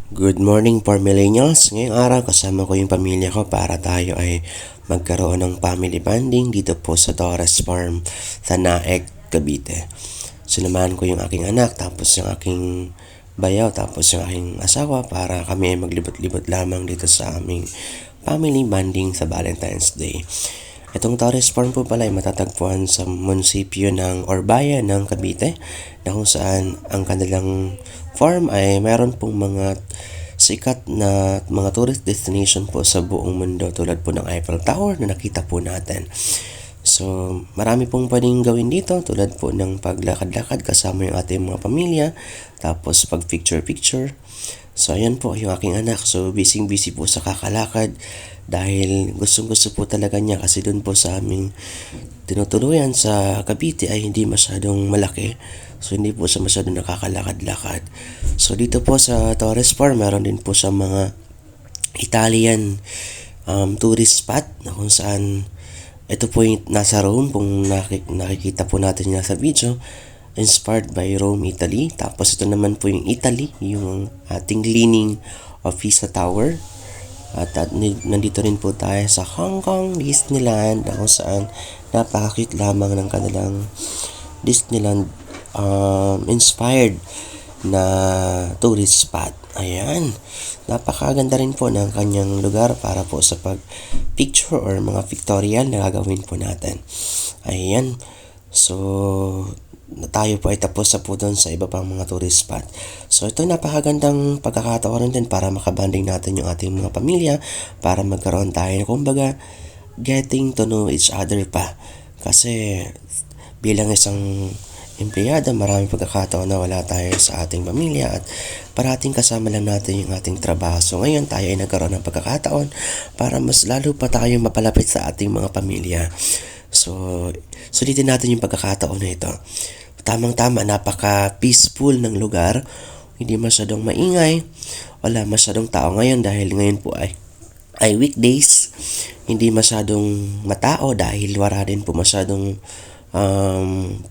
Good morning, for millennials. Ngayong araw kasama ko yung pamilya ko para tayo ay magkaroon ng family bonding dito po sa Torres Farm sa Naek, Cavite. Sinamahan ko yung aking anak, tapos yung aking bayaw, tapos yung aking asawa para kami ay maglibot-libot lamang dito sa aming family bonding sa Valentine's Day. Itong Torres Farm po pala ay matatagpuan sa munisipyo ng Orbaya ng Cavite na kung saan ang kanilang farm ay mayroon pong mga sikat na mga tourist destination po sa buong mundo tulad po ng Eiffel Tower na nakita po natin. So, marami pong pwedeng gawin dito tulad po ng paglakad-lakad kasama yung ating mga pamilya, tapos pag picture-picture. So, ayan po yung aking anak. So, busy-busy po sa kakalakad dahil gustong-gusto po talaga niya kasi dun po sa aming tinutuluyan sa Cavite ay hindi masyadong malaki. So, hindi po siya masyadong nakakalakad-lakad. So, dito po sa Torres Farm, meron din po sa mga Italian tourist spot na kung saan ito po yung nasa Rome kung nakikita po natin yung nasa video, inspired by Rome, Italy. Tapos ito naman po yung Italy, yung ating leaning of Pisa Tower. At nandito rin po tayo sa Hong Kong Disneyland na kung saan napaka-cute lamang ng kanilang Disneyland inspired na tourist spot. Ayan. Napakaganda rin po ng kanyang lugar para po sa pag-picture or mga pictorial na gagawin po natin. Ayan. So, tayo po ay tapos sa po doon sa iba pang mga tourist spot. So, ito napakagandang pagkakataon din para makabanding natin yung ating mga pamilya para magkaroon tayo na kumbaga getting to know each other pa. Kasi bilang isang empleyado, maraming pagkakataon na wala tayo sa ating pamilya at parating kasama lang natin yung ating trabaho. So ngayon tayo ay nagkaroon ng pagkakataon para mas lalo pa tayo mapalapit sa ating mga pamilya. So, sulitin natin yung pagkakataon na ito. Tamang-tama, napaka-peaceful ng lugar. Hindi masyadong maingay. Wala masyadong tao ngayon dahil ngayon po ay weekdays. Hindi masyadong matao dahil wala din po masyadong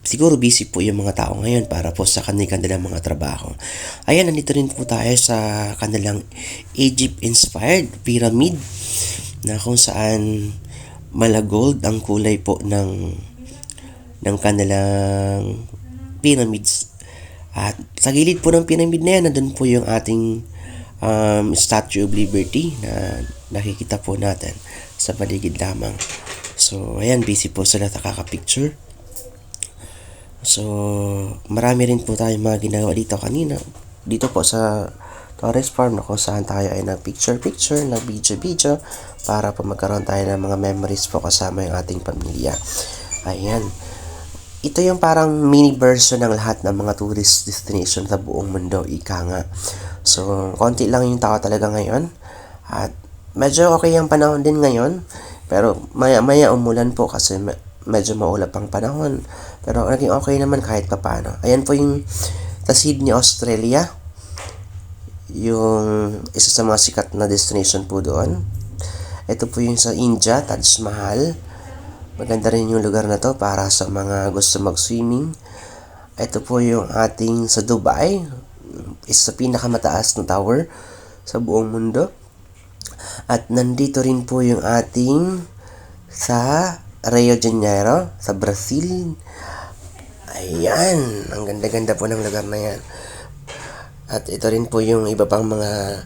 siguro busy po yung mga tao ngayon para po sa kanilang mga trabaho. Ayan, nandito rin po tayo sa kanilang Egypt-inspired pyramid na kung saan malagold ang kulay po ng kanilang pyramids. At sa gilid po ng pyramid na yan, nandun po yung ating Statue of Liberty na nakikita po natin sa paligid lamang. So, ayan, busy po sila nakaka-picture. So, marami rin po tayong mga ginagawa dito kanina. Dito po sa Torres Farm na kung saan tayo ay nag-picture-picture, nag-video-video para po magkaroon tayo ng mga memories po kasama yung ating pamilya. Ayan. Ito yung parang mini version ng lahat ng mga tourist destination sa buong mundo, ika nga. So, konti lang yung tao talaga ngayon. At medyo okay ang panahon din ngayon. Pero maya-maya umulan po kasi medyo maulap ang panahon. Pero naging okay naman kahit papaano. Ayan po yung sa Sydney, Australia. Yung isa sa mga sikat na destination po doon. Ito po yung sa India, Taj Mahal. Maganda rin yung lugar na to para sa mga gusto mag-swimming. Ito po yung ating sa Dubai. Isa sa pinakamataas na tower sa buong mundo. At nandito rin po yung ating sa Rio de Janeiro, sa Brazil. Ayan, ang ganda-ganda po ng lugar na yan. At ito rin po yung iba pang mga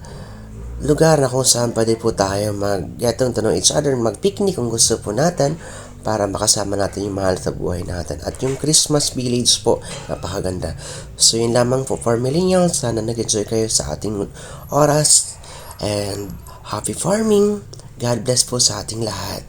lugar na kung saan pwede po tayo mag-getting to know each other, mag-picnic kung gusto po natin para makasama natin yung mahal sa buhay natin. At yung Christmas Village po, napakaganda. So yun lamang po for millennials. Sana nag-enjoy kayo sa ating oras and happy farming. God bless po sa ating lahat.